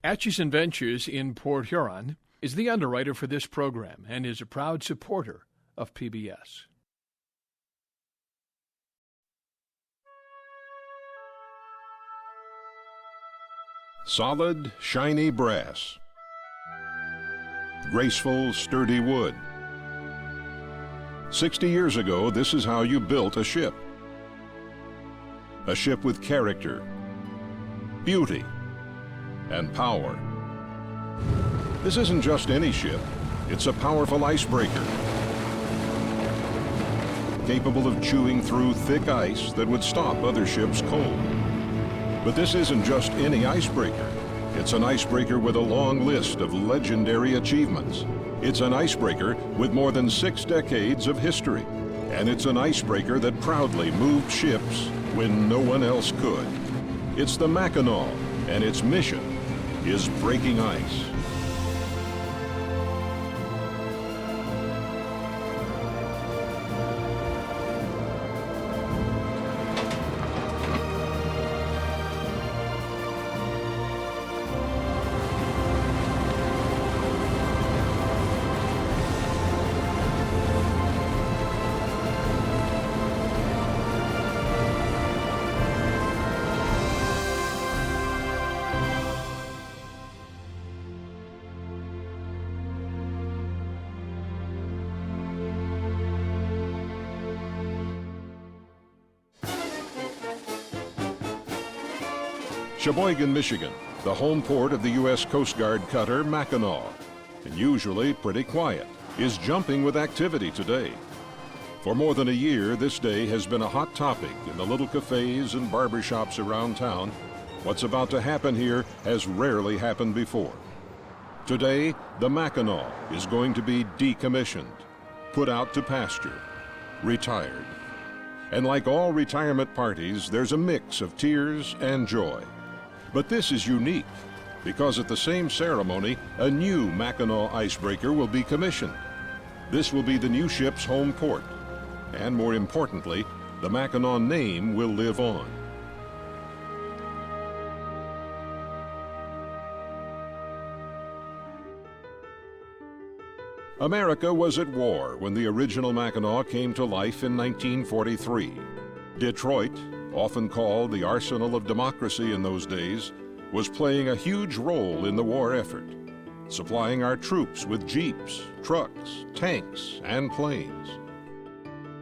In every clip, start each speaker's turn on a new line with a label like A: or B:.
A: Atchison Ventures in Port Huron is the underwriter for this program and is a proud supporter of PBS.
B: Solid, shiny brass. Graceful, sturdy wood. 60 years ago, this is how you built a ship. A ship with character, beauty, and power. This isn't just any ship. It's a powerful icebreaker, capable of chewing through thick ice that would stop other ships cold. But this isn't just any icebreaker. It's an icebreaker with a long list of legendary achievements. It's an icebreaker with more than 6 decades of history. And it's an icebreaker that proudly moved ships when no one else could. It's the Mackinaw, and its mission is breaking ice. Cheboygan, Michigan, the home port of the U.S. Coast Guard Cutter MACKINAW, and usually pretty quiet, is jumping with activity today. For more than a year, this day has been a hot topic in the little cafes and barbershops around town. What's about to happen here has rarely happened before. Today, the Mackinaw is going to be decommissioned, put out to pasture, retired. And like all retirement parties, there's a mix of tears and joy. But this is unique because at the same ceremony, a new Mackinaw icebreaker will be commissioned. This will be the new ship's home port. And more importantly, the Mackinaw name will live on. America was at war when the original Mackinaw came to life in 1943. Detroit, often called the arsenal of democracy in those days, was playing a huge role in the war effort, supplying our troops with jeeps, trucks, tanks, and planes.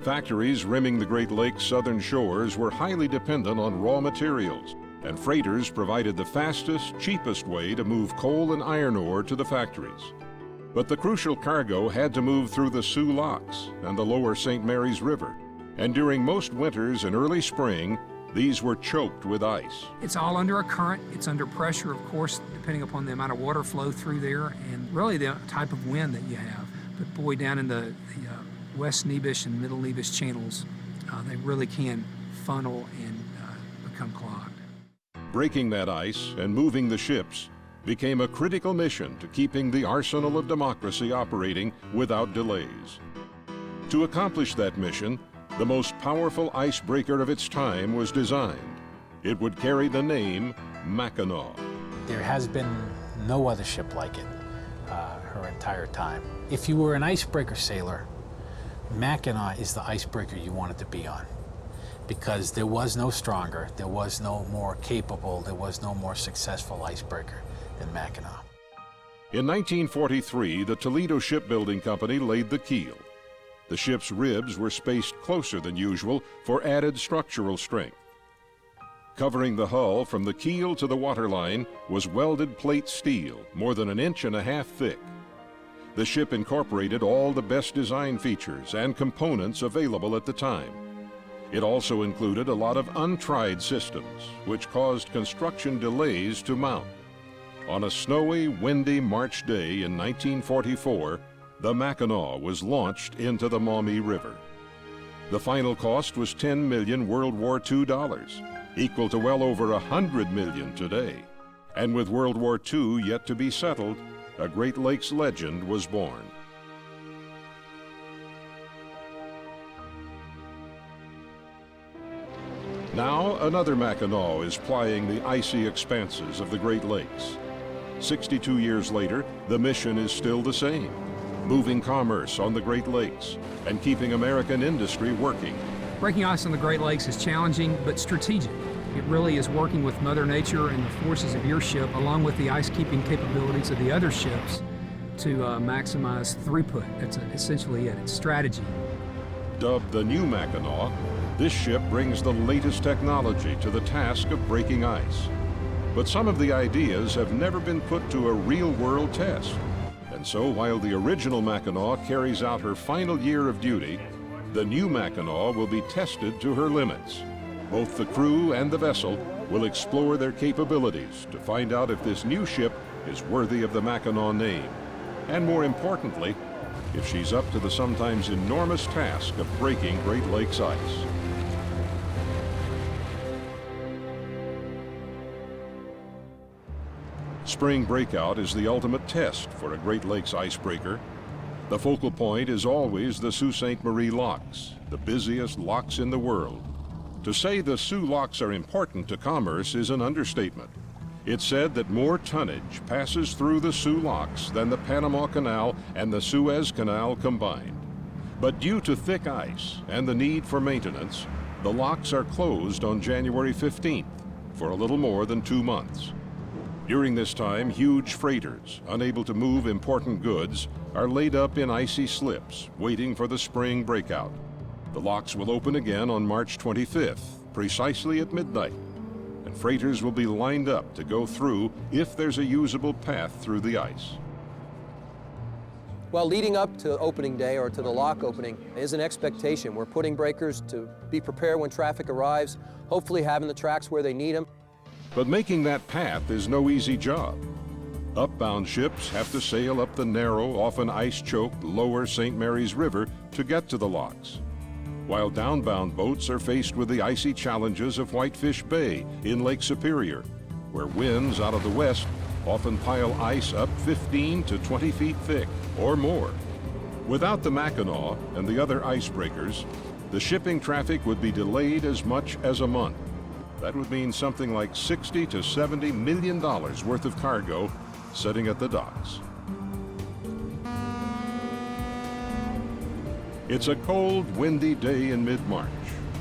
B: Factories rimming the Great Lakes' southern shores were highly dependent on raw materials, and freighters provided the fastest, cheapest way to move coal and iron ore to the factories. But the crucial cargo had to move through the Soo Locks and the lower St. Mary's River, and during most winters and early spring, these were choked with ice.
C: It's all under a current. It's under pressure, of course, depending upon the amount of water flow through there and really the type of wind that you have. But boy, down in the West Nebish and Middle Nebish channels, they really can funnel and become clogged.
B: Breaking that ice and moving the ships became a critical mission to keeping the arsenal of democracy operating without delays. To accomplish that mission, the most powerful icebreaker of its time was designed. It would carry the name Mackinaw.
D: There has been no other ship like it her entire time. If you were an icebreaker sailor, Mackinaw is the icebreaker you wanted to be on, because there was no stronger, there was no more capable, there was no more successful icebreaker than Mackinaw.
B: In 1943, the Toledo Shipbuilding Company laid the keel. The ship's ribs were spaced closer than usual for added structural strength. Covering the hull from the keel to the waterline was welded plate steel, more than 1.5 inches thick. The ship incorporated all the best design features and components available at the time. It also included a lot of untried systems, which caused construction delays to mount. On a snowy, windy March day in 1944, the Mackinaw was launched into the Maumee River. The final cost was $10 million World War II dollars, equal to well over $100 million today. And with World War II yet to be settled, a Great Lakes legend was born. Now another Mackinaw is plying the icy expanses of the Great Lakes. 62 years later, the mission is still the same: moving commerce on the Great Lakes and keeping American industry working.
C: Breaking ice on the Great Lakes is challenging but strategic. It really is working with Mother Nature and the forces of your ship, along with the ice-keeping capabilities of the other ships, to maximize throughput. That's essentially it. It's strategy.
B: Dubbed the New Mackinaw, this ship brings the latest technology to the task of breaking ice. But some of the ideas have never been put to a real-world test. And so while the original Mackinaw carries out her final year of duty, the New Mackinaw will be tested to her limits. Both the crew and the vessel will explore their capabilities to find out if this new ship is worthy of the Mackinaw name. And more importantly, if she's up to the sometimes enormous task of breaking Great Lakes ice. Spring breakout is the ultimate test for a Great Lakes icebreaker. The focal point is always the Sault Ste. Marie locks, the busiest locks in the world. To say the Soo locks are important to commerce is an understatement. It's said that more tonnage passes through the Soo locks than the Panama Canal and the Suez Canal combined. But due to thick ice and the need for maintenance, the locks are closed on January 15th for a little more than 2 months. During this time, huge freighters, unable to move important goods, are laid up in icy slips, waiting for the spring breakout. The locks will open again on March 25th, precisely at midnight, and freighters will be lined up to go through if there's a usable path through the ice.
E: Well, leading up to opening day, or to the lock opening, is an expectation. We're putting breakers to be prepared when traffic arrives, hopefully having the tracks where they need them.
B: But making that path is no easy job. Upbound ships have to sail up the narrow, often ice-choked lower St. Mary's River to get to the locks, while downbound boats are faced with the icy challenges of Whitefish Bay in Lake Superior, where winds out of the west often pile ice up 15 to 20 feet thick or more. Without the Mackinaw and the other icebreakers, the shipping traffic would be delayed as much as a month. That would mean something like $60 to $70 million worth of cargo sitting at the docks. It's a cold, windy day in mid-March.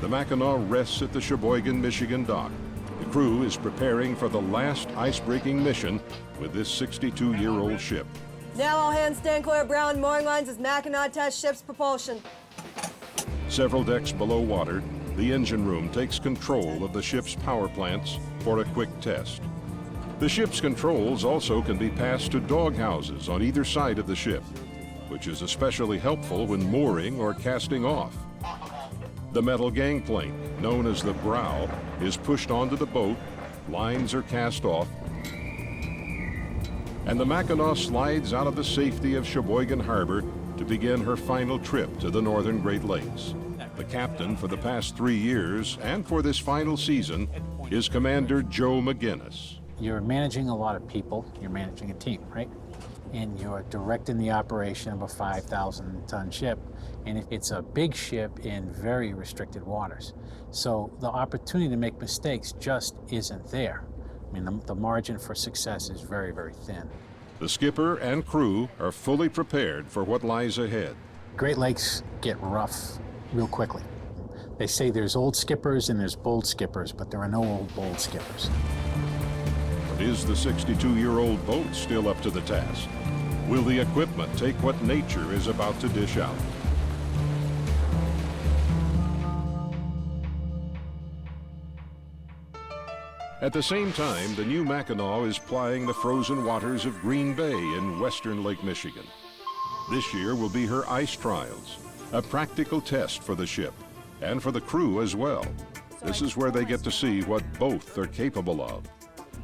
B: The Mackinaw rests at the Cheboygan, Michigan dock. The crew is preparing for the last ice-breaking mission with this 62-year-old ship.
F: Now all hands stand clear of brown mooring lines as Mackinaw tests ship's propulsion.
B: Several decks below water, the engine room takes control of the ship's power plants for a quick test. The ship's controls also can be passed to dog houses on either side of the ship, which is especially helpful when mooring or casting off. The metal gangplank, known as the brow, is pushed onto the boat, lines are cast off, and the Mackinaw slides out of the safety of Cheboygan Harbor to begin her final trip to the northern Great Lakes. The captain for the past 3 years and for this final season is Commander Joe McGinnis.
D: You're managing a lot of people, you're managing a team, right? And you're directing the operation of a 5,000-ton ship, and it's a big ship in very restricted waters. So the opportunity to make mistakes just isn't there. I mean, the margin for success is very, very thin.
B: The skipper and crew are fully prepared for what lies ahead.
D: Great Lakes get rough real quickly. They say there's old skippers and there's bold skippers, but there are no old, bold skippers.
B: But is the 62-year-old boat still up to the task? Will the equipment take what nature is about to dish out? At the same time, the new Mackinaw is plying the frozen waters of Green Bay in western Lake Michigan. This year will be her ice trials, a practical test for the ship and for the crew as well. This is where they get to see what both are capable of.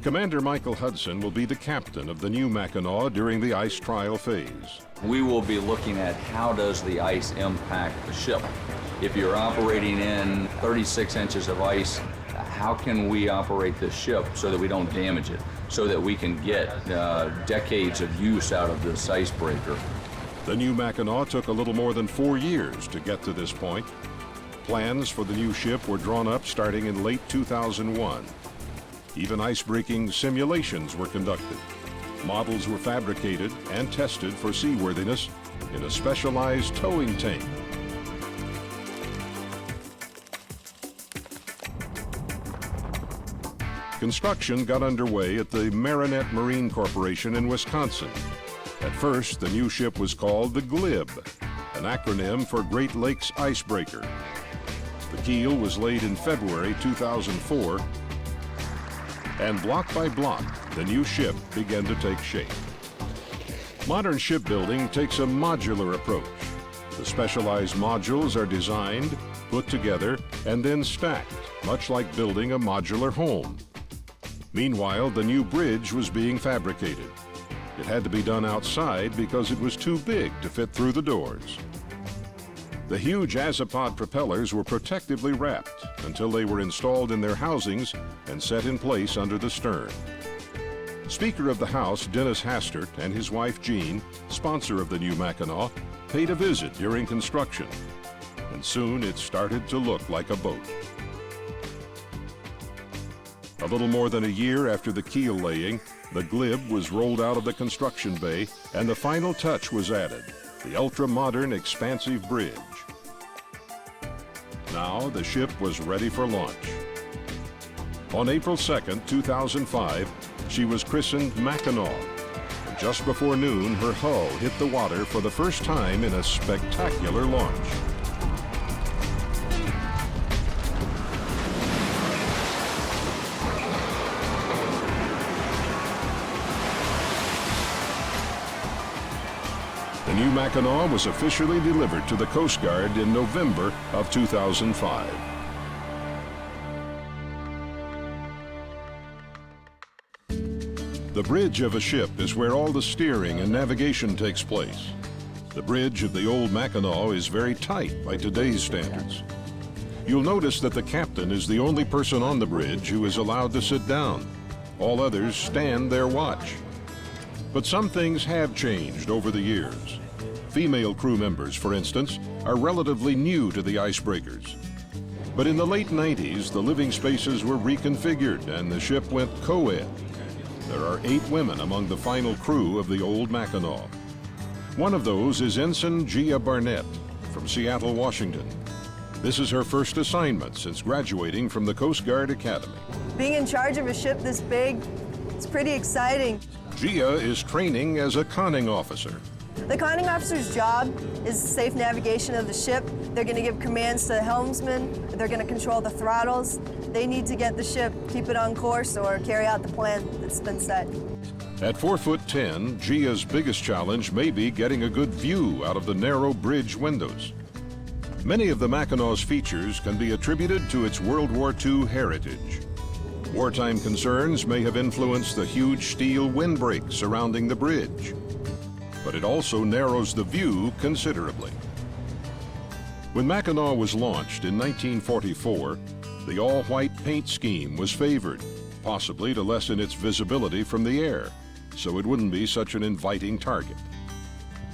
B: Commander Michael Hudson will be the captain of the new Mackinaw during the ice trial phase.
G: We will be looking at how does the ice impact the ship. If you're operating in 36 inches of ice, how can we operate this ship so that we don't damage it, so that we can get decades of use out of this icebreaker?
B: The new Mackinaw took a little more than 4 years to get to this point. Plans for the new ship were drawn up starting in late 2001. Even ice-breaking simulations were conducted. Models were fabricated and tested for seaworthiness in a specialized towing tank. Construction got underway at the Marinette Marine Corporation in Wisconsin. At first, the new ship was called the GLIB, an acronym for Great Lakes Icebreaker. The keel was laid in February 2004, and block by block, the new ship began to take shape. Modern shipbuilding takes a modular approach. The specialized modules are designed, put together, and then stacked, much like building a modular home. Meanwhile, the new bridge was being fabricated. It had to be done outside because it was too big to fit through the doors. The huge Azipod propellers were protectively wrapped until they were installed in their housings and set in place under the stern. Speaker of the House, Dennis Hastert, and his wife, Jean, sponsor of the new Mackinaw, paid a visit during construction, and soon it started to look like a boat. A little more than a year after the keel laying, the GLIB was rolled out of the construction bay, and the final touch was added, the ultra-modern expansive bridge. Now the ship was ready for launch. On April 2nd, 2005, she was christened Mackinaw. And just before noon, her hull hit the water for the first time in a spectacular launch. The new Mackinaw was officially delivered to the Coast Guard in November of 2005. The bridge of a ship is where all the steering and navigation takes place. The bridge of the old Mackinaw is very tight by today's standards. You'll notice that the captain is the only person on the bridge who is allowed to sit down. All others stand their watch. But some things have changed over the years. Female crew members, for instance, are relatively new to the icebreakers. But in the late 90s, the living spaces were reconfigured and the ship went co-ed. There are 8 women among the final crew of the old Mackinaw. One of those is Ensign Gia Barnett from Seattle, Washington. This is her first assignment since graduating from the Coast Guard Academy.
F: Being in charge of a ship this big, it's pretty exciting.
B: Gia is training as a conning officer.
F: The conning officer's job is safe navigation of the ship. They're going to give commands to the helmsman. They're going to control the throttles. They need to get the ship, keep it on course, or carry out the plan that's been set.
B: At 4'10", Gia's biggest challenge may be getting a good view out of the narrow bridge windows. Many of the Mackinaw's features can be attributed to its World War II heritage. Wartime concerns may have influenced the huge steel windbreak surrounding the bridge, but it also narrows the view considerably. When Mackinaw was launched in 1944, the all-white paint scheme was favored, possibly to lessen its visibility from the air, so it wouldn't be such an inviting target.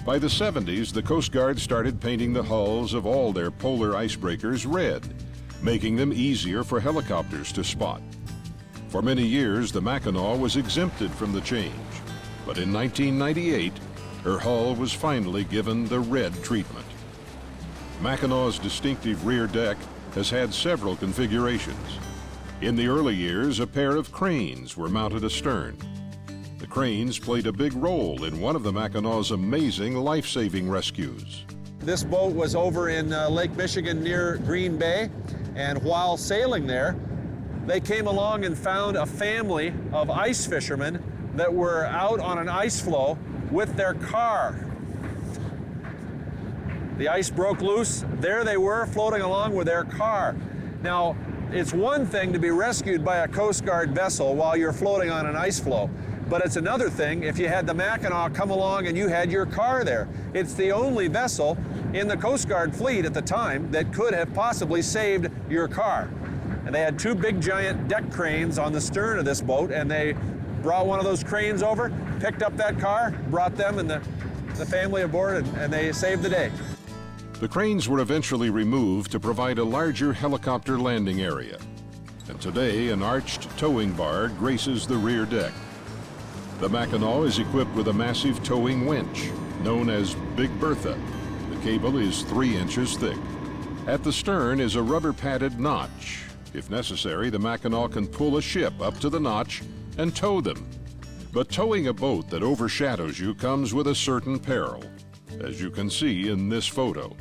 B: By the 70s, the Coast Guard started painting the hulls of all their polar icebreakers red, making them easier for helicopters to spot. For many years, the Mackinaw was exempted from the change, but in 1998, her hull was finally given the red treatment. Mackinaw's distinctive rear deck has had several configurations. In the early years, a pair of cranes were mounted astern. The cranes played a big role in one of the Mackinaw's amazing life-saving rescues.
H: This boat was over in Lake Michigan near Green Bay, and while sailing there, they came along and found a family of ice fishermen that were out on an ice floe with their car. The ice broke loose. There they were, floating along with their car. Now, it's one thing to be rescued by a Coast Guard vessel while you're floating on an ice floe, but it's another thing if you had the Mackinaw come along and you had your car there. It's the only vessel in the Coast Guard fleet at the time that could have possibly saved your car. And they had 2 big giant deck cranes on the stern of this boat, and they brought one of those cranes over, picked up that car, brought them and the family aboard, and they saved the day.
B: The cranes were eventually removed to provide a larger helicopter landing area. And today, an arched towing bar graces the rear deck. The Mackinaw is equipped with a massive towing winch, known as Big Bertha. The cable is 3 inches thick. At the stern is a rubber-padded notch. If necessary, the Mackinaw can pull a ship up to the notch and tow them. But towing a boat that overshadows you comes with a certain peril, as you can see in this photo.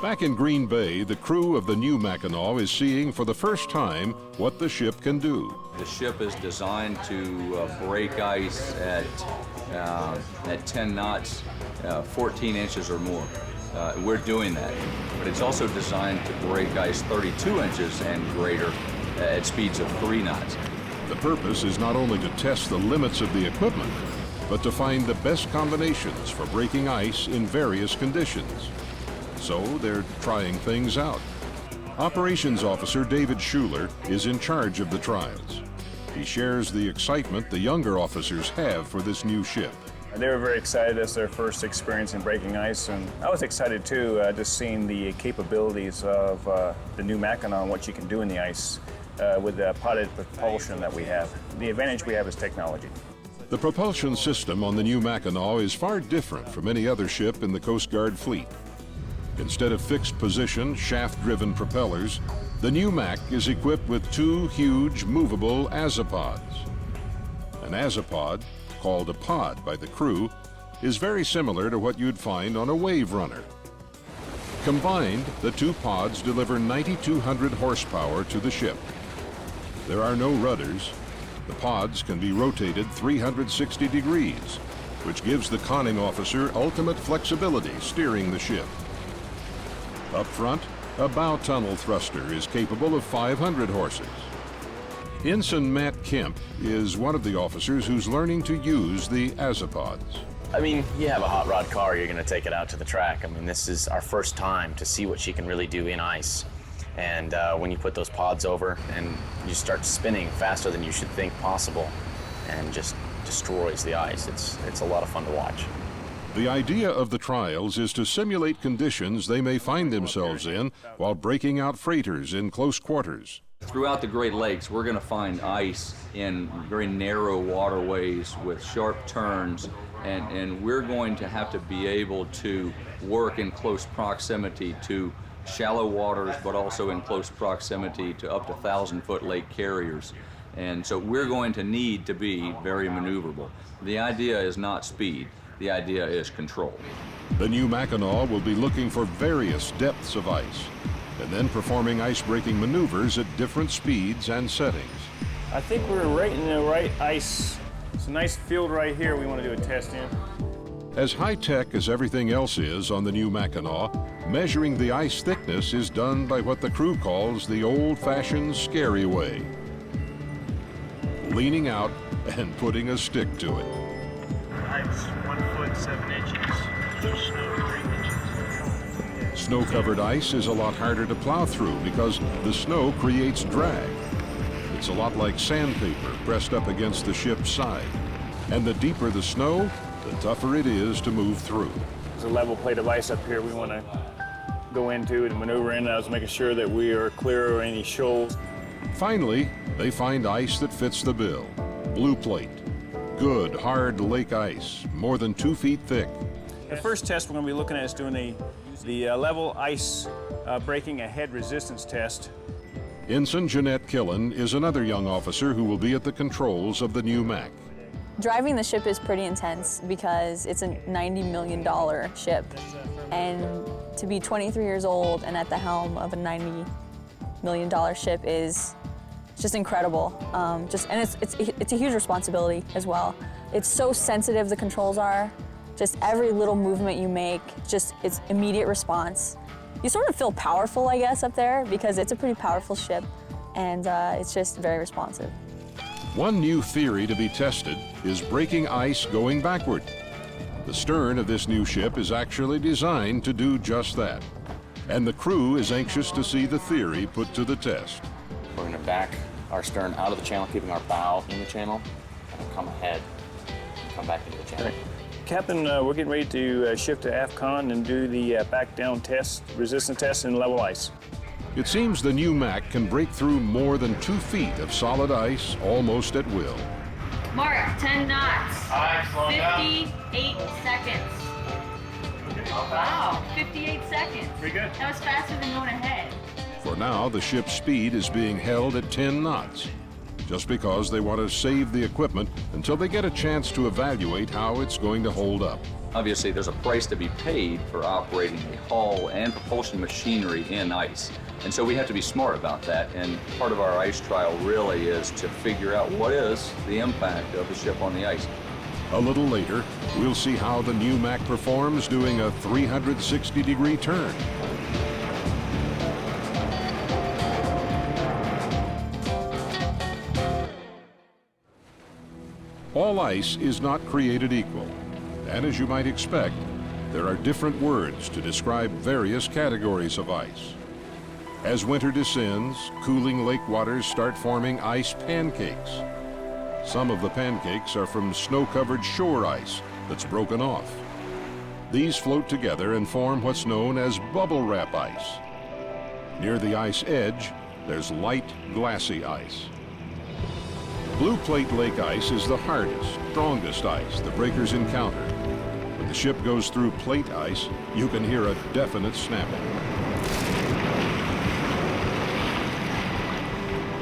B: Back in Green Bay, the crew of the new Mackinaw is seeing for the first time what the ship can do.
G: The ship is designed to break ice at 10 knots, 14 inches or more. We're doing that. But it's also designed to break ice 32 inches and greater at speeds of 3 knots.
B: The purpose is not only to test the limits of the equipment, but to find the best combinations for breaking ice in various conditions. So they're trying things out. Operations Officer David Schuler is in charge of the trials. He shares the excitement the younger officers have for this new ship.
I: They were very excited. It's their first experience in breaking ice, and I was excited too, just seeing the capabilities of the new Mackinaw and what you can do in the ice with the podded propulsion that we have. The advantage we have is technology.
B: The propulsion system on the new Mackinaw is far different from any other ship in the Coast Guard fleet. Instead of fixed position, shaft-driven propellers, the new Mac is equipped with 2 huge movable azipods. An azipod, called a pod by the crew, is very similar to what you'd find on a wave runner. Combined, the 2 pods deliver 9,200 horsepower to the ship. There are no rudders. The pods can be rotated 360 degrees, which gives the conning officer ultimate flexibility steering the ship. Up front, a bow tunnel thruster is capable of 500 horses. Ensign Matt Kemp is one of the officers who's learning to use the azipods.
J: I mean, you have a hot rod car, you're going to take it out to the track. I mean, this is our first time to see what she can really do in ice. And when you put those pods over and you start spinning faster than you should think possible and just destroys the ice, it's a lot of fun to watch.
B: The idea of the trials is to simulate conditions they may find themselves in while breaking out freighters in close quarters.
G: Throughout the Great Lakes, we're going to find ice in very narrow waterways with sharp turns, and we're going to have to be able to work in close proximity to shallow waters, but also in close proximity to up to 1,000-foot lake carriers. And so we're going to need to be very maneuverable. The idea is not speed. The idea is control.
B: The new Mackinaw will be looking for various depths of ice and then performing ice-breaking maneuvers at different speeds and settings.
I: I think we're right in the right ice. It's a nice field right here we want to do a test in.
B: As high-tech as everything else is on the new Mackinaw, measuring the ice thickness is done by what the crew calls the old-fashioned scary way. Leaning out and putting a stick to it.
K: Ice 1 foot 7 inches. Snow 3 inches.
B: Snow-covered ice is a lot harder to plow through because the snow creates drag. It's a lot like sandpaper pressed up against the ship's side. And the deeper the snow, the tougher it is to move through.
I: There's a level plate of ice up here we want to go into and maneuver in. I was making sure that we are clear of any shoals.
B: Finally, they find ice that fits the bill. Blue plate. Good, hard lake ice, more than 2 feet thick.
I: The first test we're going to be looking at is doing the level ice breaking a head resistance test.
B: Ensign Jeanette Killen is another young officer who will be at the controls of the new Mac.
L: Driving the ship is pretty intense because it's a $90 million ship. And to be 23 years old and at the helm of a $90 million ship is just incredible. And it's a huge responsibility as well. It's so sensitive, the controls are. Just every little movement you make, it's immediate response. You sort of feel powerful, I guess, up there because it's a pretty powerful ship and it's just very responsive.
B: One new theory to be tested is breaking ice going backward. The stern of this new ship is actually designed to do just that. And the crew is anxious to see the theory put to the test.
J: We're going to back our stern out of the channel, keeping our bow in the channel, and come ahead, come back into the channel.
I: Right. Captain, we're getting ready to shift to AFCON and do the back down test, resistance test in level ice.
B: It seems the new Mack can break through more than 2 feet of solid ice almost at will.
M: Mark, 10 knots.
K: All right, slow down.
M: 58 seconds. Wow, 58 seconds.
K: Pretty good.
M: That was faster than going ahead.
B: For now, the ship's speed is being held at 10 knots, just because they want to save the equipment until they get a chance to evaluate how it's going to hold up.
G: Obviously, there's a price to be paid for operating a hull and propulsion machinery in ice. And so we have to be smart about that. And part of our ice trial really is to figure out what is the impact of the ship on the ice.
B: A little later, we'll see how the new Mack performs doing a 360-degree turn. All ice is not created equal, and as you might expect, there are different words to describe various categories of ice. As winter descends, cooling lake waters start forming ice pancakes. Some of the pancakes are from snow-covered shore ice that's broken off. These float together and form what's known as bubble wrap ice. Near the ice edge, there's light, glassy ice. Blue Plate Lake ice is the hardest, strongest ice the breakers encounter. When the ship goes through plate ice, you can hear a definite snapping.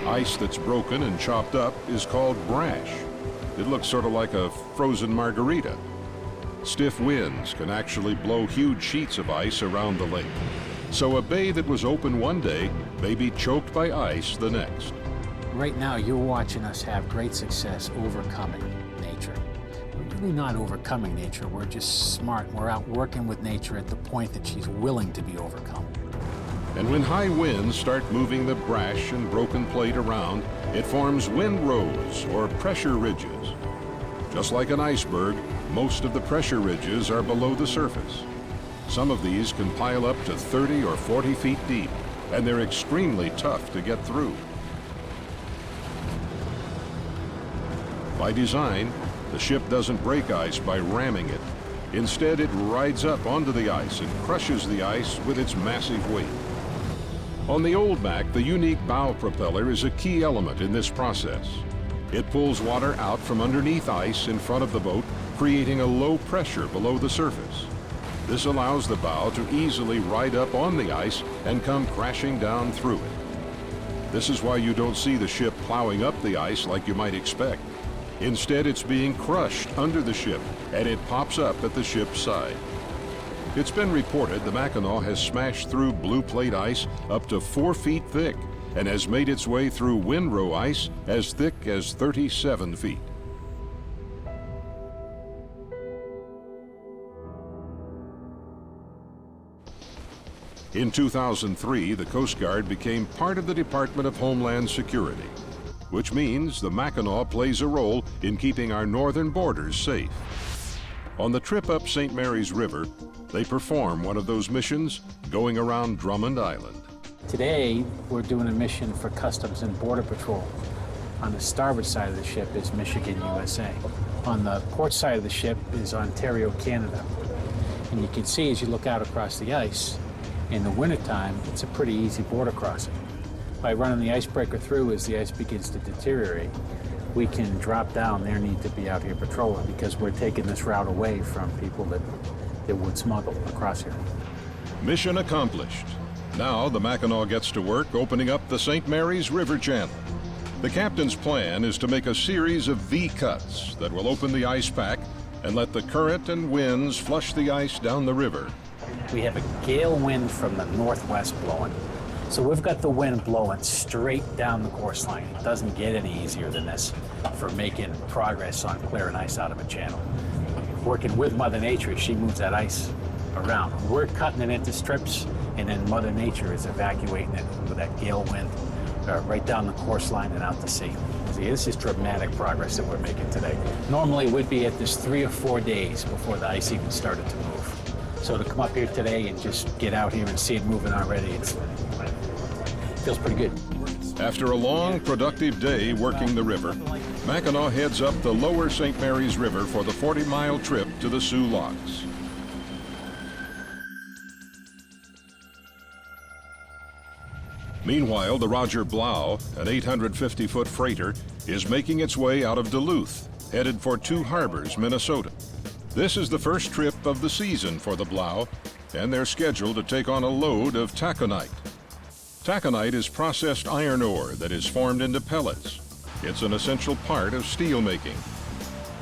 B: Ice that's broken and chopped up is called brash. It looks sort of like a frozen margarita. Stiff winds can actually blow huge sheets of ice around the lake. So a bay that was open one day may be choked by ice the next.
D: Right now, you're watching us have great success overcoming nature. We're really not overcoming nature, we're just smart. We're out working with nature at the point that she's willing to be overcome.
B: And when high winds start moving the brash and broken plate around, it forms windrows or pressure ridges. Just like an iceberg, most of the pressure ridges are below the surface. Some of these can pile up to 30 or 40 feet deep, and they're extremely tough to get through. By design, the ship doesn't break ice by ramming it. Instead, it rides up onto the ice and crushes the ice with its massive weight. On the old Mack, the unique bow propeller is a key element in this process. It pulls water out from underneath ice in front of the boat, creating a low pressure below the surface. This allows the bow to easily ride up on the ice and come crashing down through it. This is why you don't see the ship plowing up the ice like you might expect. Instead, it's being crushed under the ship, and it pops up at the ship's side. It's been reported the Mackinaw has smashed through blue plate ice up to 4 feet thick and has made its way through windrow ice as thick as 37 feet. In 2003, the Coast Guard became part of the Department of Homeland Security, which means the Mackinaw plays a role in keeping our northern borders safe. On the trip up St. Mary's River, they perform one of those missions going around Drummond Island.
D: Today, we're doing a mission for Customs and Border Patrol. On the starboard side of the ship is Michigan, USA. On the port side of the ship is Ontario, Canada. And you can see as you look out across the ice, in the wintertime, it's a pretty easy border crossing. By running the icebreaker through as the ice begins to deteriorate, we can drop down their need to be out here patrolling because we're taking this route away from people that would smuggle across here.
B: Mission accomplished. Now the Mackinaw gets to work opening up the St. Mary's River channel. The captain's plan is to make a series of V-cuts that will open the ice pack and let the current and winds flush the ice down the river.
D: We have a gale wind from the northwest blowing. So we've got the wind blowing straight down the course line. It doesn't get any easier than this for making progress on clearing ice out of a channel. Working with Mother Nature, she moves that ice around. We're cutting it into strips, and then Mother Nature is evacuating it with that gale wind right down the course line and out to sea. See, this is dramatic progress that we're making today. Normally, we'd be at this 3 or 4 days before the ice even started to move. So to come up here today and just get out here and see it moving already, it feels pretty good.
B: After a long, productive day working the river, Mackinaw heads up the lower St. Mary's River for the 40-mile trip to the Soo Locks. Meanwhile, the Roger Blau, an 850-foot freighter, is making its way out of Duluth, headed for Two Harbors, Minnesota. This is the first trip of the season for the Blau, and they're scheduled to take on a load of taconite. Taconite is processed iron ore that is formed into pellets. It's an essential part of steel making.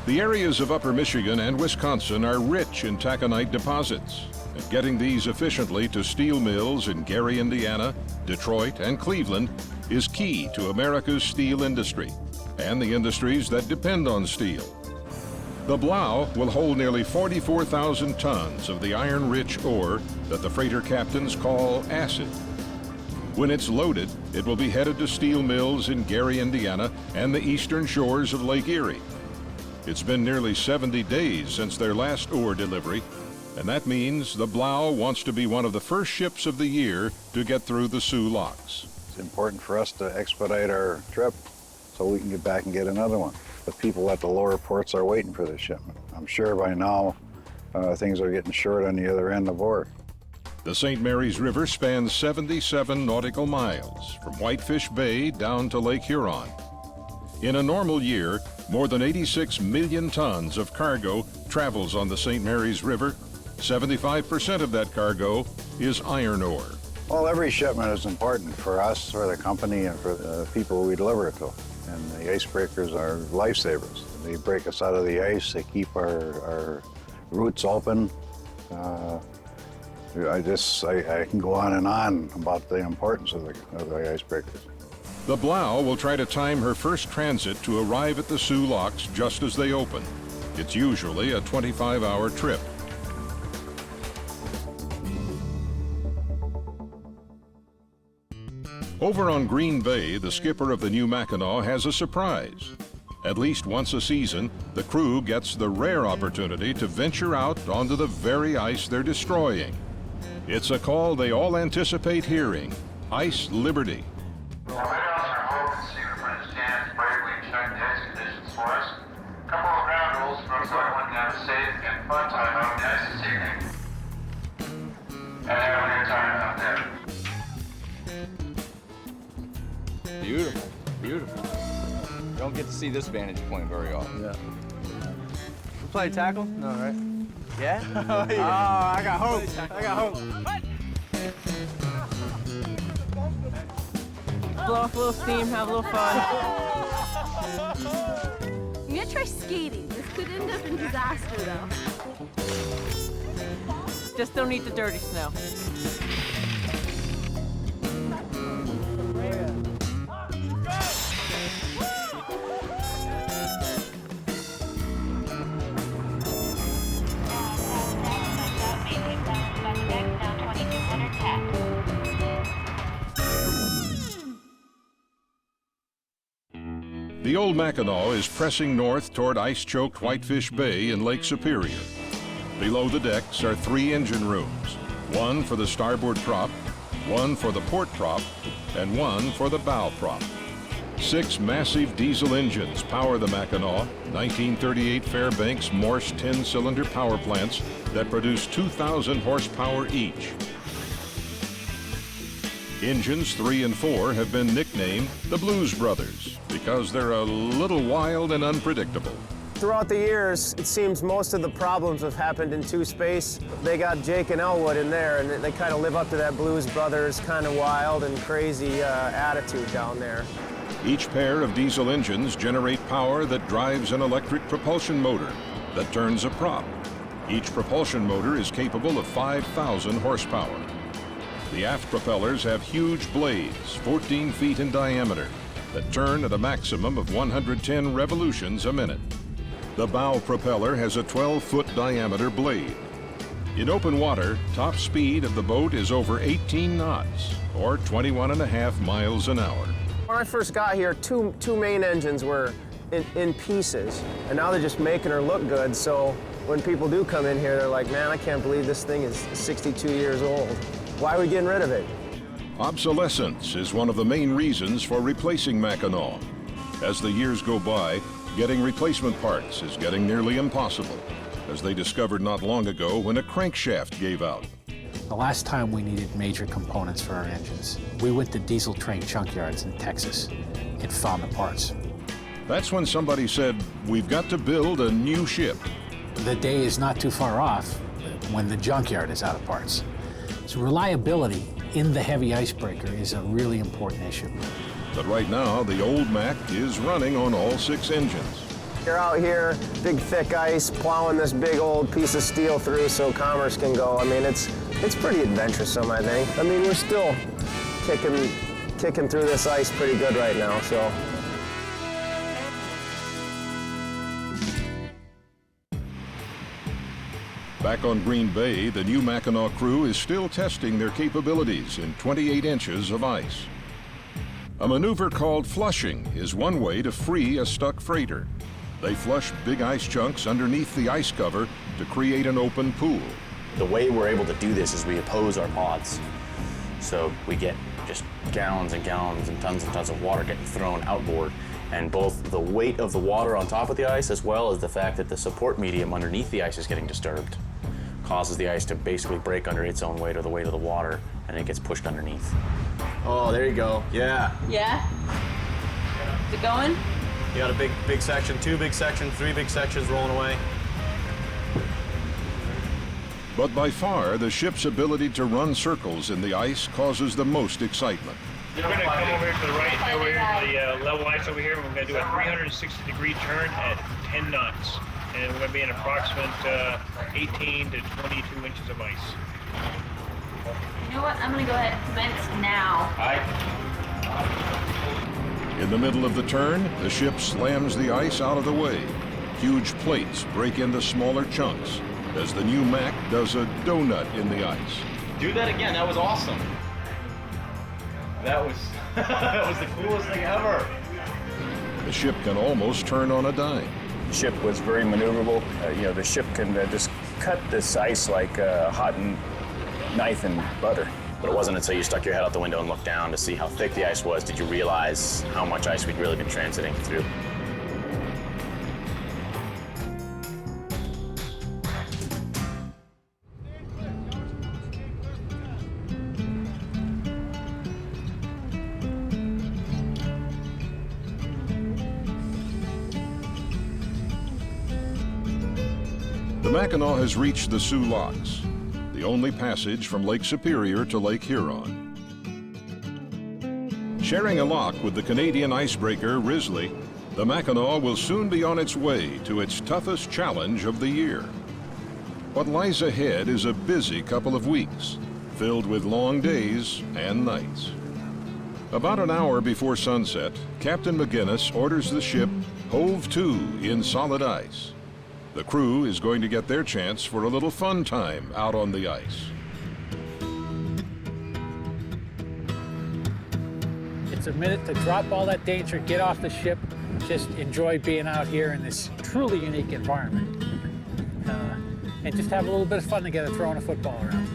B: The areas of Upper Michigan and Wisconsin are rich in taconite deposits, and getting these efficiently to steel mills in Gary, Indiana, Detroit, and Cleveland is key to America's steel industry and the industries that depend on steel. The Blau will hold nearly 44,000 tons of the iron-rich ore that the freighter captains call acid. When it's loaded, it will be headed to steel mills in Gary, Indiana, and the eastern shores of Lake Erie. It's been nearly 70 days since their last ore delivery, and that means the Blau wants to be one of the first ships of the year to get through the Soo locks.
N: It's important for us to expedite our trip so we can get back and get another one. The people at the lower ports are waiting for this shipment. I'm sure by now things are getting short on the other end of ore.
B: The St. Mary's River spans 77 nautical miles from Whitefish Bay down to Lake Huron. In a normal year, more than 86 million tons of cargo travels on the St. Mary's River. 75% of that cargo is iron ore.
N: Well, every shipment is important for us, for the company, and for the people we deliver it to. And the icebreakers are lifesavers. They break us out of the ice, they keep our routes open. I can go on and on about the importance of the icebreakers.
B: The Blau will try to time her first transit to arrive at the Soo locks just as they open. It's usually a 25-hour trip. Over on Green Bay, the skipper of the new Mackinaw has a surprise. At least once a season, the crew gets the rare opportunity to venture out onto the very ice they're destroying. It's a call they all anticipate hearing, Ice Liberty.
O: Couple of ground rules for everyone to have a safe and fun time out on the ice this evening. And have a good time out there.
G: Beautiful, beautiful. You don't get to see this vantage point very often.
P: Yeah. We play tackle? No, right? Yeah?
Q: Oh, yeah.
P: Oh, I got hope. I got hope.
Q: Blow off a little steam, have a little fun.
R: I'm gonna try skating. This could end up in disaster, though.
Q: Just don't eat the dirty snow.
B: The old Mackinaw is pressing north toward ice-choked Whitefish Bay in Lake Superior. Below the decks are 3 engine rooms, one for the starboard prop, one for the port prop, and one for the bow prop. 6 massive diesel engines power the Mackinaw, 1938 Fairbanks Morse 10-cylinder power plants that produce 2,000 horsepower each. Engines 3 and 4 have been nicknamed the Blues Brothers because they're a little wild and unpredictable.
P: Throughout the years, it seems most of the problems have happened in two-space. They got Jake and Elwood in there, and they kind of live up to that Blues Brothers kind of wild and crazy attitude down there.
B: Each pair of diesel engines generate power that drives an electric propulsion motor that turns a prop. Each propulsion motor is capable of 5,000 horsepower. The aft propellers have huge blades, 14 feet in diameter, that turn at a maximum of 110 revolutions a minute. The bow propeller has a 12-foot diameter blade. In open water, top speed of the boat is over 18 knots, or 21.5 miles an hour.
P: When I first got here, two main engines were in pieces, and now they're just making her look good, so when people do come in here, they're like, man, I can't believe this thing is 62 years old. Why are we getting rid of it?
B: Obsolescence is one of the main reasons for replacing Mackinaw. As the years go by, getting replacement parts is getting nearly impossible, as they discovered not long ago when a crankshaft gave out.
D: The last time we needed major components for our engines, we went to diesel train junkyards in Texas and found the parts.
B: That's when somebody said, we've got to build a new ship.
D: The day is not too far off when the junkyard is out of parts. So reliability in the heavy icebreaker is a really important issue.
B: But right now, the old Mack is running on all 6 engines.
P: You're out here, big thick ice, plowing this big old piece of steel through so commerce can go. I mean, it's pretty adventuresome, I think. I mean, we're still kicking through this ice pretty good right now, so.
B: Back on Green Bay, the new Mackinaw crew is still testing their capabilities in 28 inches of ice. A maneuver called flushing is one way to free a stuck freighter. They flush big ice chunks underneath the ice cover to create an open pool.
J: The way we're able to do this is we oppose our pods. So we get just gallons and gallons and tons of water getting thrown outboard. And both the weight of the water on top of the ice as well as the fact that the support medium underneath the ice is getting disturbed causes the ice to basically break under its own weight or the weight of the water, and it gets pushed underneath. Oh, there you go. Yeah.
M: Yeah? Is it going?
J: You got a big section, 2 big sections, 3 big sections rolling away.
B: But by far, the ship's ability to run circles in the ice causes the most excitement.
K: We're going to come over here to the right, over here to the level ice over here, and we're going to do a 360-degree turn at 10 knots. And we're going to be in approximate 18 to 22 inches of ice.
M: You know what? I'm going to go ahead and commence now.
B: In the middle of the turn, the ship slams the ice out of the way. Huge plates break into smaller chunks as the new Mack does a donut in the ice.
J: Do that again. That was awesome. That was the coolest thing ever.
B: The ship can almost turn on a dime.
I: The ship was very maneuverable. The ship can just cut this ice like a hot knife in butter.
J: But it wasn't until you stuck your head out the window and looked down to see how thick the ice was did you realize how much ice we'd really been transiting through.
B: The Mackinaw has reached the Sioux Locks, the only passage from Lake Superior to Lake Huron. Sharing a lock with the Canadian icebreaker Risley, the Mackinaw will soon be on its way to its toughest challenge of the year. What lies ahead is a busy couple of weeks, filled with long days and nights. About an hour before sunset, Captain McGinnis orders the ship hove to in solid ice. The crew is going to get their chance for a little fun time out on the ice.
D: It's a minute to drop all that danger, get off the ship, just enjoy being out here in this truly unique environment. And just have a little bit of fun together throwing a football around.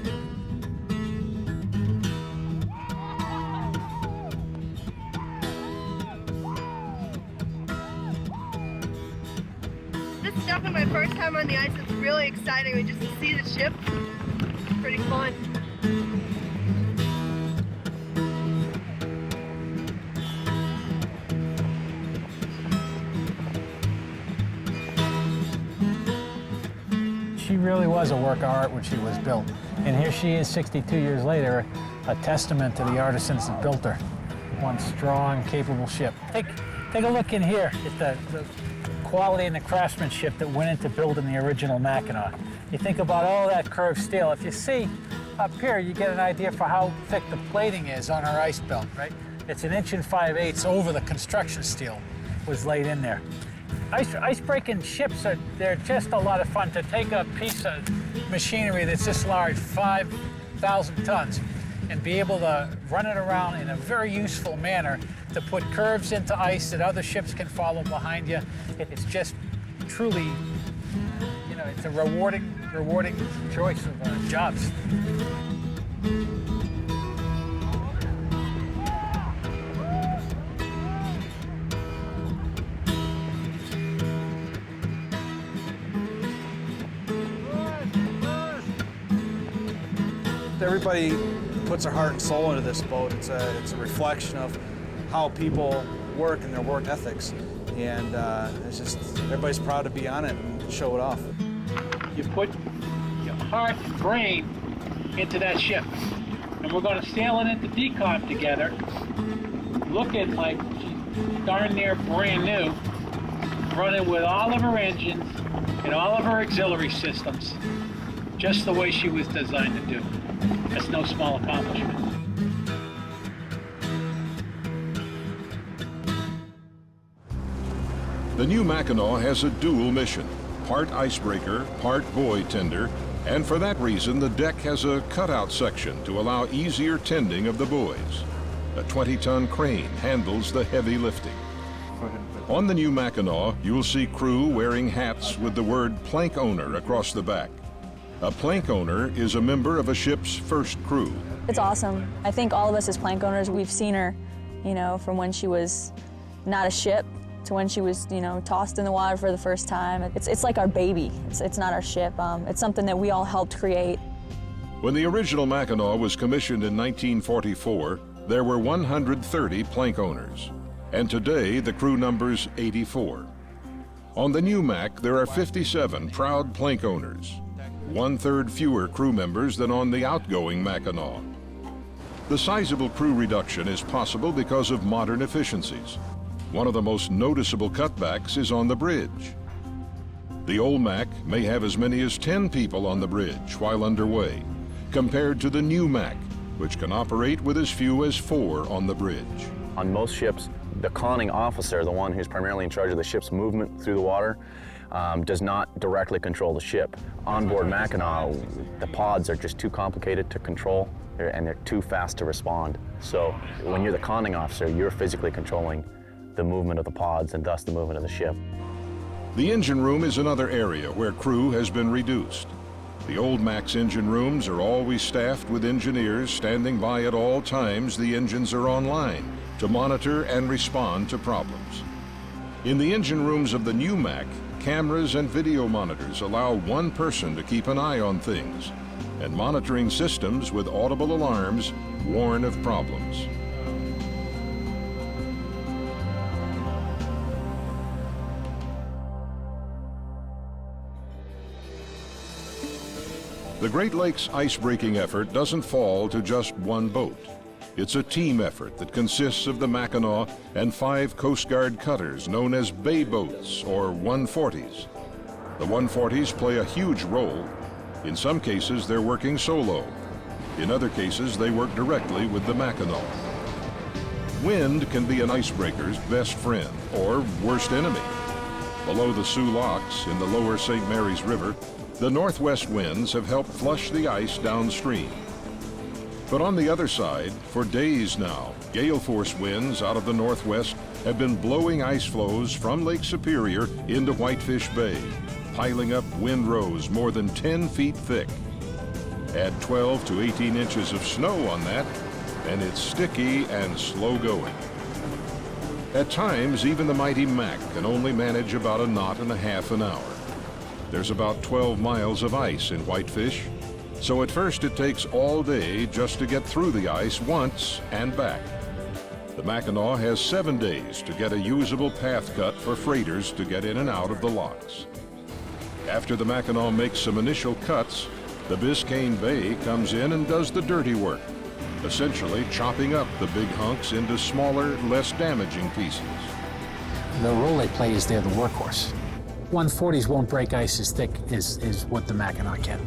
F: This is definitely my first time on the ice. It's really exciting just to see the ship. It's pretty fun.
D: She really was a work of art when she was built. And here she is 62 years later, a testament to the artisans that built her. One strong, capable ship. Take a look in here at the quality and the craftsmanship that went into building the original Mackinaw. You think about all that curved steel. If you see up here, you get an idea for how thick the plating is on our ice belt, right? It's 1 5/8 over the construction steel was laid in there. Ice-breaking ships they're just a lot of fun. To take a piece of machinery that's this large, 5,000 tons, and be able to run it around in a very useful manner to put curves into ice that other ships can follow behind you. It's just truly, it's a rewarding choice of jobs.
P: They're
S: Everybody puts their heart and soul into this boat. It's a reflection of how people work and their work ethics. And it's just, everybody's proud to be on it and show it off.
T: You put your heart and brain into that ship. And we're going to sail it into decom together, looking like darn near brand new, running with all of her engines and all of her auxiliary systems, just the way she was designed to do. That's no small accomplishment.
B: The new Mackinaw has a dual mission, part icebreaker, part buoy tender, and for that reason the deck has a cutout section to allow easier tending of the buoys. A 20-ton crane handles the heavy lifting. On the new Mackinaw, you'll see crew wearing hats with the word plank owner across the back. A plank owner is a member of a ship's first crew.
L: It's awesome. I think all of us as plank owners, we've seen her, you know, from when she was not a ship to when she was, you know, tossed in the water for the first time. It's like our baby. It's not our ship. It's something that we all helped create.
B: When the original Mackinaw was commissioned in 1944, there were 130 plank owners, and today the crew numbers 84. On the new Mac, there are 57 proud plank owners, 1/3 fewer crew members than on the outgoing Mackinaw. The sizable crew reduction is possible because of modern efficiencies. One of the most noticeable cutbacks is on the bridge. The old Mac may have as many as 10 people on the bridge while underway, compared to the new Mac, which can operate with as few as 4 on the bridge.
J: On most ships, the conning officer, the one who's primarily in charge of the ship's movement through the water, does not directly control the ship. On board Mackinaw, the pods are just too complicated to control, and they're too fast to respond. So when you're the conning officer, you're physically controlling the movement of the pods and thus the movement of the ship.
B: The engine room is another area where crew has been reduced. The old Mac's engine rooms are always staffed with engineers standing by at all times the engines are online to monitor and respond to problems. In the engine rooms of the new Mac, cameras and video monitors allow one person to keep an eye on things, and monitoring systems with audible alarms warn of problems. The Great Lakes ice-breaking effort doesn't fall to just one boat. It's a team effort that consists of the Mackinaw and 5 Coast Guard cutters known as bay boats, or 140s. The 140s play a huge role. In some cases, they're working solo. In other cases, they work directly with the Mackinaw. Wind can be an icebreaker's best friend, or worst enemy. Below the Sioux Locks, in the lower St. Mary's River, the northwest winds have helped flush the ice downstream. But on the other side, for days now, gale force winds out of the northwest have been blowing ice flows from Lake Superior into Whitefish Bay, piling up windrows more than 10 feet thick. Add 12 to 18 inches of snow on that, and it's sticky and slow going. At times, even the mighty Mac can only manage about 1.5 knots an hour. There's about 12 miles of ice in Whitefish, so at first it takes all day just to get through the ice once and back. The Mackinaw has 7 days to get a usable path cut for freighters to get in and out of the locks. After the Mackinaw makes some initial cuts, the Biscayne Bay comes in and does the dirty work, essentially chopping up the big hunks into smaller, less damaging pieces.
D: The role they play is they're the workhorse. 140s won't break ice as thick as what the Mackinaw can.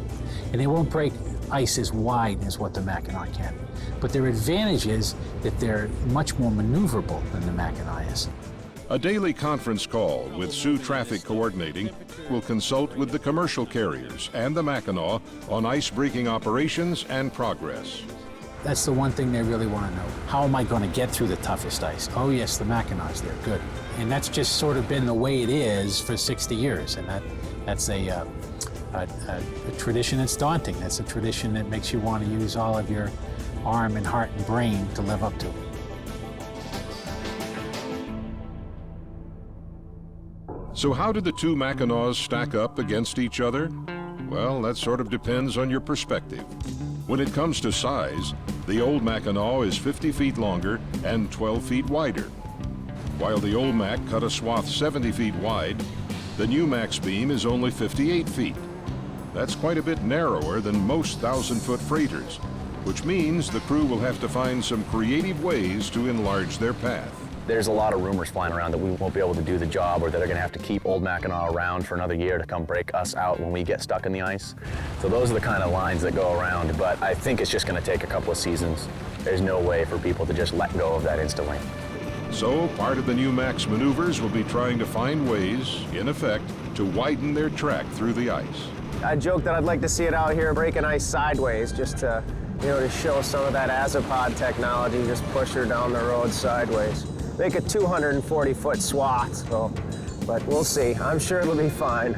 D: And they won't break ice as wide as what the Mackinaw can. But their advantage is that they're much more maneuverable than the Mackinaw is.
B: A daily conference call with Sioux Traffic Coordinating will consult with the commercial carriers and the Mackinaw on ice-breaking operations and progress.
D: That's the one thing they really want to know. How am I going to get through the toughest ice? Oh yes, the Mackinaw's there, good. And that's just sort of been the way it is for 60 years. And that's a tradition that's daunting. That's a tradition that makes you want to use all of your arm and heart and brain to live up to.
B: So how did the two Mackinaws stack up against each other? Well, that sort of depends on your perspective. When it comes to size, the old Mackinaw is 50 feet longer and 12 feet wider. While the old Mack cut a swath 70 feet wide, the new Mack's beam is only 58 feet. That's quite a bit narrower than most 1,000-foot freighters, which means the crew will have to find some creative ways to enlarge their path.
J: There's a lot of rumors flying around that we won't be able to do the job, or that they're going to have to keep old Mackinaw around for another year to come break us out when we get stuck in the ice. So those are the kind of lines that go around, but I think it's just going to take a couple of seasons. There's no way for people to just let go of that instantly.
B: So part of the new Mack's maneuvers will be trying to find ways, in effect, to widen their track through the ice.
P: I joke that I'd like to see it out here breaking ice sideways, just to, to show some of that azopod technology, just push her down the road sideways. Make a 240-foot swath, but we'll see. I'm sure it'll be fine.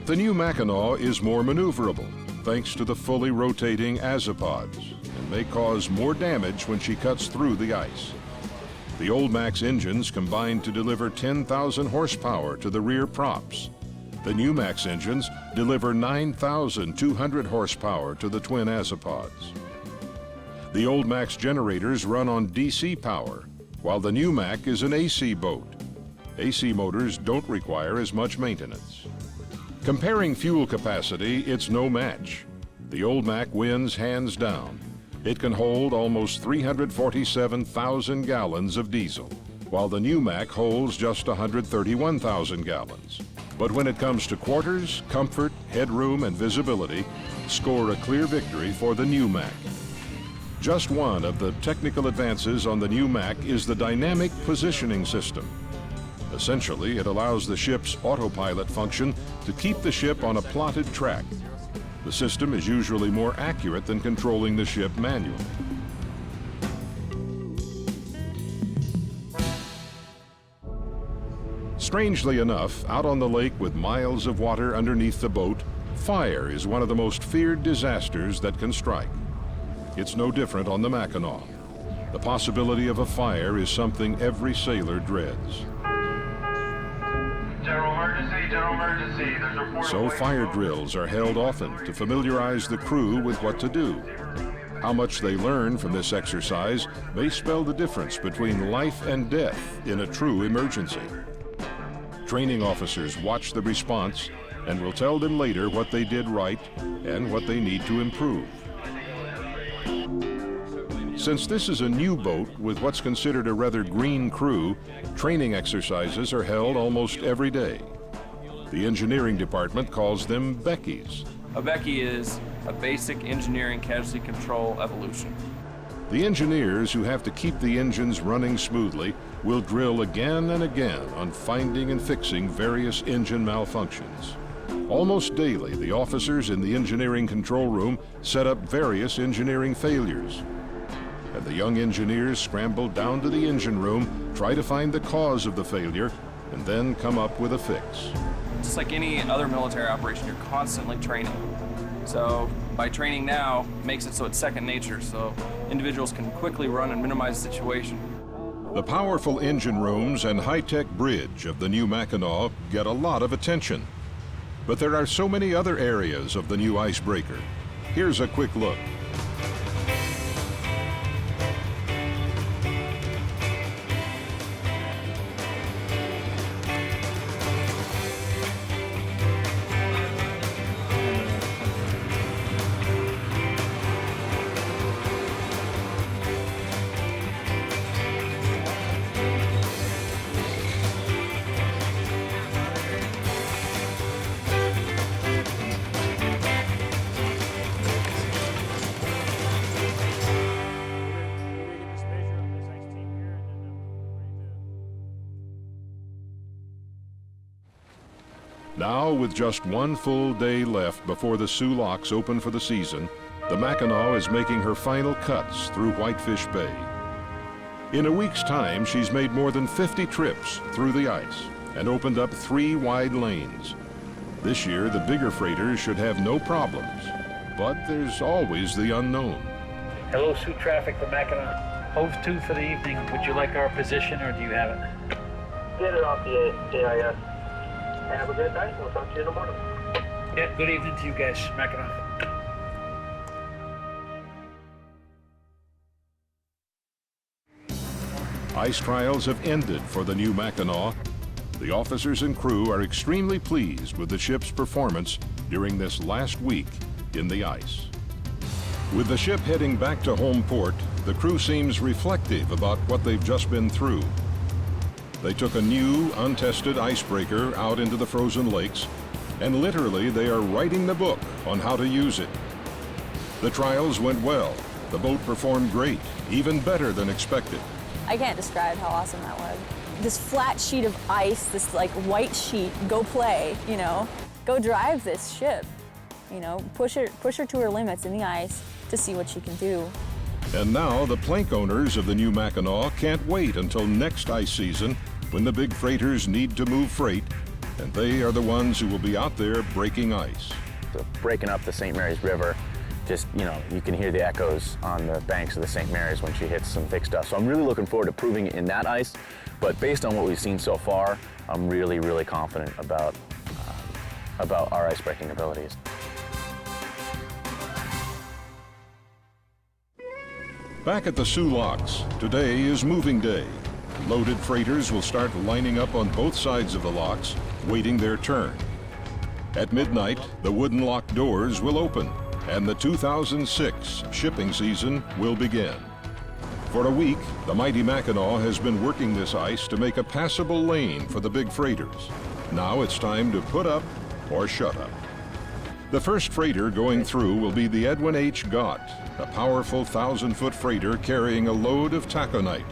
B: The new Mackinaw is more maneuverable, thanks to the fully rotating azopods, and may cause more damage when she cuts through the ice. The old Mack's engines combine to deliver 10,000 horsepower to the rear props. The new Mack's engines deliver 9,200 horsepower to the twin azopods. The old Mack's generators run on DC power, while the new Mack is an AC boat. AC motors don't require as much maintenance. Comparing fuel capacity, it's no match. The old Mack wins hands down. It can hold almost 347,000 gallons of diesel, while the new Mack holds just 131,000 gallons. But when it comes to quarters, comfort, headroom, and visibility, score a clear victory for the new Mack. Just one of the technical advances on the new Mack is the dynamic positioning system. Essentially, it allows the ship's autopilot function to keep the ship on a plotted track. The system is usually more accurate than controlling the ship manually. Strangely enough, out on the lake with miles of water underneath the boat, fire is one of the most feared disasters that can strike. It's no different on the Mackinaw. The possibility of a fire is something every sailor dreads.
O: General emergency, general emergency. There's a report.
B: So fire drills are held often to familiarize the crew with what to do. How much they learn from this exercise may spell the difference between life and death in a true emergency. Training officers watch the response and will tell them later what they did right and what they need to improve. Since this is a new boat with what's considered a rather green crew, training exercises are held almost every day. The engineering department calls them Beckies.
U: A Becky is a basic engineering casualty control evolution.
B: The engineers who have to keep the engines running smoothly will drill again and again on finding and fixing various engine malfunctions. Almost daily, the officers in the engineering control room set up various engineering failures. And the young engineers scramble down to the engine room, try to find the cause of the failure, and then come up with a fix.
U: Just like any other military operation, you're constantly training. So by training now, makes it so it's second nature, so individuals can quickly run and minimize the situation.
B: The powerful engine rooms and high-tech bridge of the new Mackinaw get a lot of attention. But there are so many other areas of the new icebreaker. Here's a quick look. Now, with just one full day left before the Soo locks open for the season, the Mackinaw is making her final cuts through Whitefish Bay. In a week's time, she's made more than 50 trips through the ice and opened up 3 wide lanes. This year, the bigger freighters should have no problems, but there's always the unknown.
T: Hello, Sioux traffic for Mackinaw. Hove 2 for the evening. Would you like our position or do you have it?
O: Get it off the AIS. Have a good night. We'll talk to you in the morning.
T: Yeah, good evening to you guys, Mackinaw.
B: Ice trials have ended for the new Mackinaw. The officers and crew are extremely pleased with the ship's performance during this last week in the ice. With the ship heading back to home port, the crew seems reflective about what they've just been through. They took a new, untested icebreaker out into the frozen lakes, and literally they are writing the book on how to use it. The trials went well. The boat performed great, even better than expected.
L: I can't describe how awesome that was. This flat sheet of ice, this like white sheet, go play, you know, go drive this ship, you know, push her to her limits in the ice to see what she can do.
B: And now the plank owners of the new Mackinaw can't wait until next ice season when the big freighters need to move freight, and they are the ones who will be out there breaking ice.
J: So breaking up the St. Mary's River, just, you know, you can hear the echoes on the banks of the St. Mary's when she hits some thick stuff. So I'm really looking forward to proving it in that ice. But based on what we've seen so far, I'm really, really confident about our ice breaking abilities.
B: Back at the Soo Locks, today is moving day. Loaded freighters will start lining up on both sides of the locks, waiting their turn. At midnight, the wooden lock doors will open, and the 2006 shipping season will begin. For a week, the mighty Mackinaw has been working this ice to make a passable lane for the big freighters. Now it's time to put up or shut up. The first freighter going through will be the Edwin H. Gott, a powerful 1,000-foot freighter carrying a load of taconite.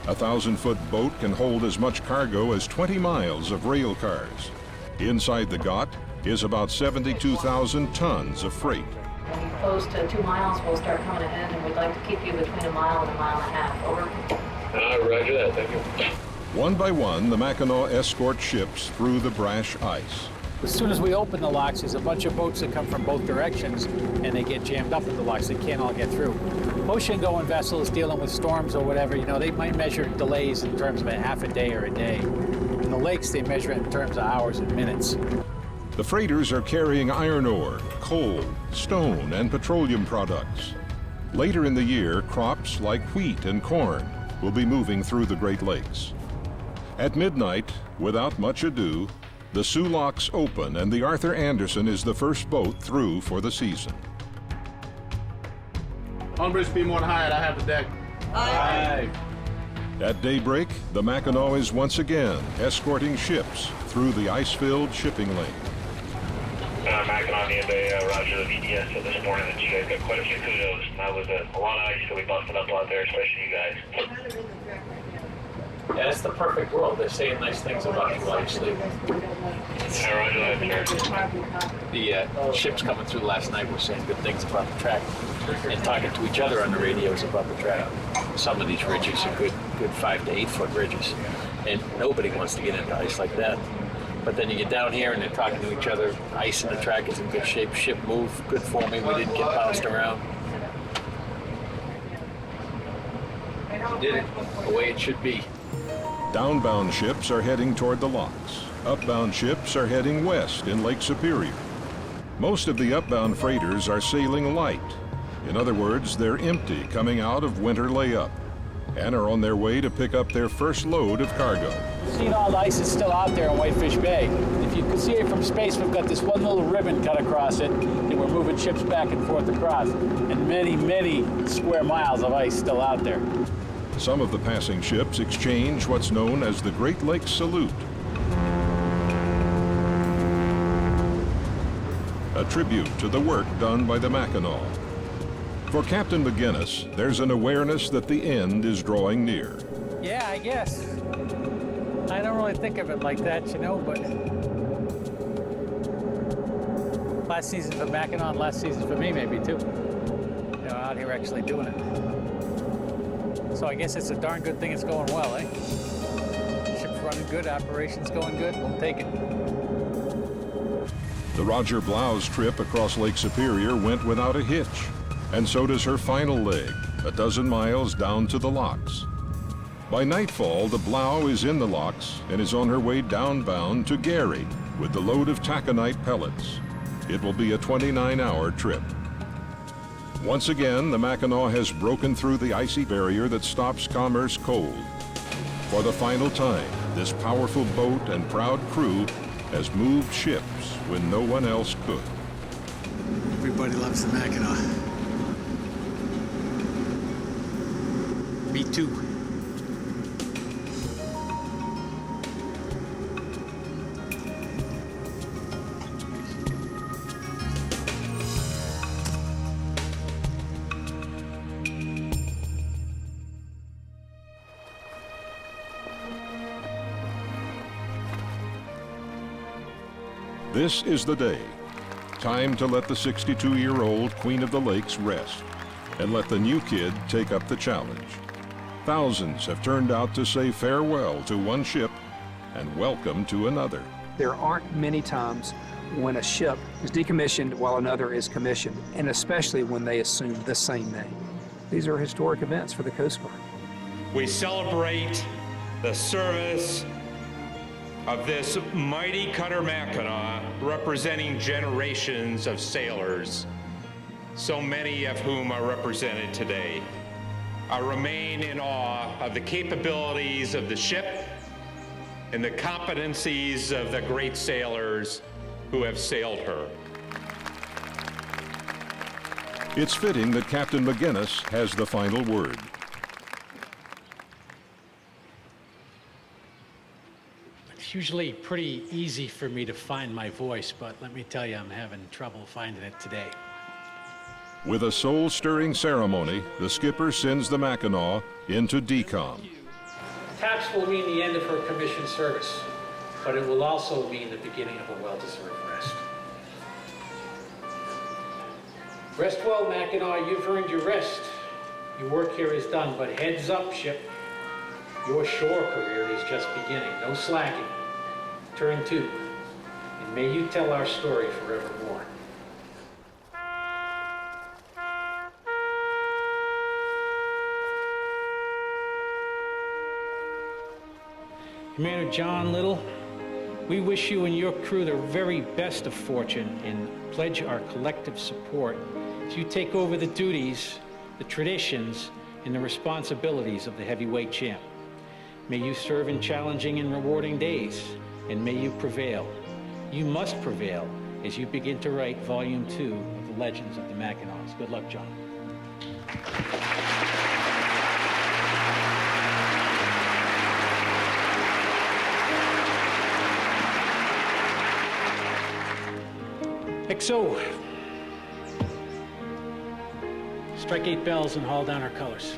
B: A 1,000-foot boat can hold as much cargo as 20 miles of rail cars. Inside the Gott is about 72,000 tons of freight.
A: When you're close to 2 miles, we'll start coming ahead, and we'd like to keep you between a mile and a mile and a half. Over.
O: Roger that, thank you.
B: One by one, the Mackinaw escorts ships through the brash ice.
D: As soon as we open the locks, there's a bunch of boats that come from both directions, and they get jammed up in the locks. They can't all get through. Ocean-going vessels dealing with storms or whatever, you know, they might measure delays in terms of a half a day or a day. In the lakes, they measure it in terms of hours and minutes.
B: The freighters are carrying iron ore, coal, stone, and petroleum products. Later in the year, crops like wheat and corn will be moving through the Great Lakes. At midnight, without much ado, the Soo Locks open, and the Arthur Anderson is the first boat through for the season.
V: Homebridge Beam 1 Hyatt, I have the deck. Aye.
B: At daybreak, the Mackinaw is once again escorting ships through the ice-filled shipping lane.
O: Mackinaw near the Roger the VDS so this morning that you guys got quite a few kudos. That was a lot of ice that we busted up out there, especially you guys.
D: Yeah, it's the perfect world. They're saying nice things about you while you sleep. The ships coming through last night were saying good things about the track and talking to each other on the radios about the track. Some of these ridges are good 5 to 8 foot ridges, and nobody wants to get into ice like that. But then you get down here and they're talking to each other. Ice in the track is in good shape. Ship moved, good forming. We didn't get bounced around. Did it the way it should be.
B: Downbound ships are heading toward the locks. Upbound ships are heading west in Lake Superior. Most of the upbound freighters are sailing light. In other words, they're empty coming out of winter layup and are on their way to pick up their first load of cargo.
D: Seeing all the ice is still out there in Whitefish Bay. If you can see it from space, we've got this one little ribbon cut across it, and we're moving ships back and forth across, and many, many square miles of ice still out there.
B: Some of the passing ships exchange what's known as the Great Lakes Salute, a tribute to the work done by the Mackinaw. For Captain McGinnis, there's an awareness that the end is drawing near.
D: Yeah, I guess. I don't really think of it like that, you know, but last season for Mackinaw and last season for me maybe too. You know, out here actually doing it. So I guess it's a darn good thing it's going well, eh? Ship's running good, operations going good, we'll take it.
B: The Roger Blau's trip across Lake Superior went without a hitch, and so does her final leg, a dozen miles down to the locks. By nightfall, the Blau is in the locks and is on her way downbound to Gary with the load of taconite pellets. It will be a 29-hour trip. Once again, the Mackinaw has broken through the icy barrier that stops commerce cold For the final time, this powerful boat and proud crew has moved ships when no one else could.
D: Everybody loves the Mackinaw. Me too.
B: This is the day. Time to let the 62-year-old Queen of the Lakes rest and let the new kid take up the challenge. Thousands have turned out to say farewell to one ship and welcome to another.
C: There aren't many times when a ship is decommissioned while another is commissioned, and especially when they assume the same name. These are historic events for the Coast Guard.
E: We celebrate the service of this mighty cutter Mackinaw, representing generations of sailors, so many of whom are represented today. I remain in awe of the capabilities of the ship and the competencies of the great sailors who have sailed her.
B: It's fitting that Captain McGinnis has the final word.
D: It's usually pretty easy for me to find my voice, but let me tell you, I'm having trouble finding it today.
B: With a soul-stirring ceremony, the skipper sends the Mackinaw into decom.
D: Taps will mean the end of her commissioned service, but it will also mean the beginning of a well-deserved rest. Rest well, Mackinaw, you've earned your rest. Your work here is done, but heads up, ship. Your shore career is just beginning. No slacking. Turn to, and may you tell our story forevermore. Commander John Little, we wish you and your crew the very best of fortune and pledge our collective support as you take over the duties, the traditions, and the responsibilities of the heavyweight champ. May you serve in challenging and rewarding days, and may you prevail. You must prevail as you begin to write Volume 2 of the Legends of the Mackinaws. Good luck, John. XO. Strike 8 bells and haul down our colors.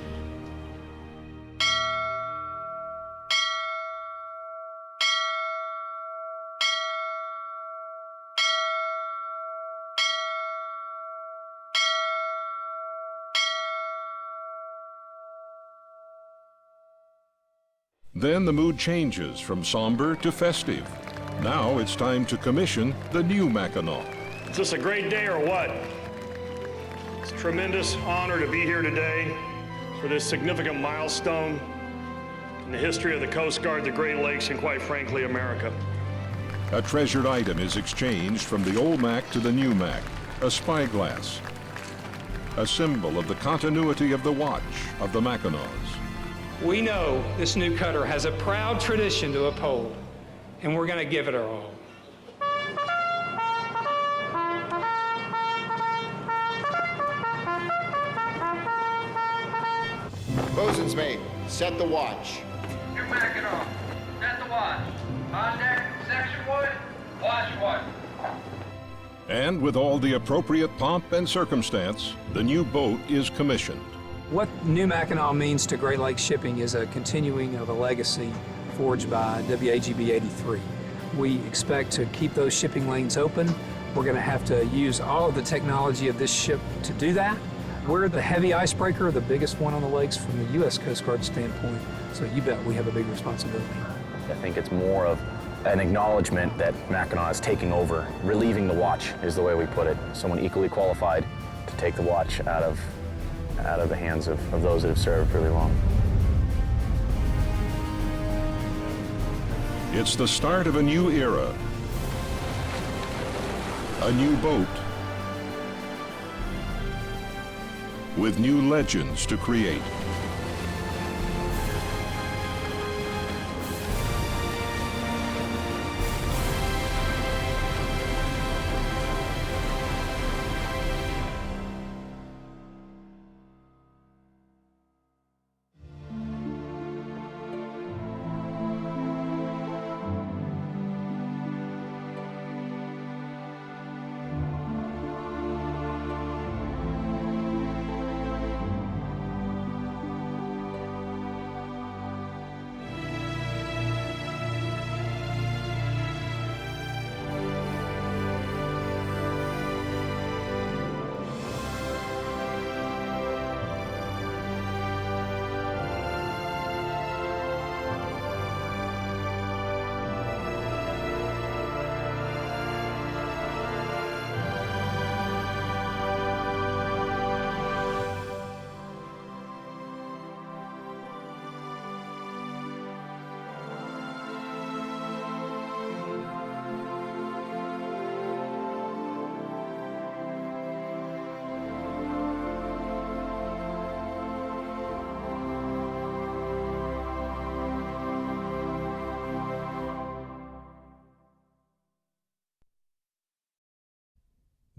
B: Then the mood changes from somber to festive. Now it's time to commission the new Mackinaw.
W: Is this a great day or what? It's a tremendous honor to be here today for this significant milestone in the history of the Coast Guard, the Great Lakes, and quite frankly, America.
B: A treasured item is exchanged from the old Mac to the new Mac, a spyglass, a symbol of the continuity of the watch of the Mackinaws.
X: We know this new cutter has a proud tradition to uphold, and we're going to give it our all.
Y: Bosun's mate, set the watch.
O: You're backing off. Set the watch. On deck, section 1, watch 1.
B: And with all the appropriate pomp and circumstance, the new boat is commissioned.
C: What New Mackinaw means to Great Lakes Shipping is a continuing of a legacy forged by WAGB 83. We expect to keep those shipping lanes open. We're going to have to use all of the technology of this ship to do that. We're the heavy icebreaker, the biggest one on the lakes from the U.S. Coast Guard standpoint, so you bet we have a big responsibility.
J: I think it's more of an acknowledgement that Mackinaw is taking over. Relieving the watch is the way we put it. Someone equally qualified to take the watch out of the hands of those that have served really long.
B: It's the start of a new era, a new boat, with new legends to create.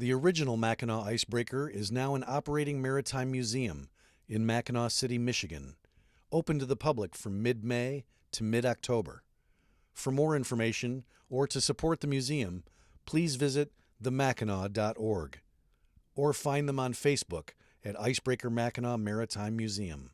G: The original Mackinaw icebreaker is now an operating maritime museum in Mackinaw City, Michigan, open to the public from mid-May to mid-October. For more information or to support the museum, please visit themackinaw.org or find them on Facebook at Icebreaker Mackinaw Maritime Museum.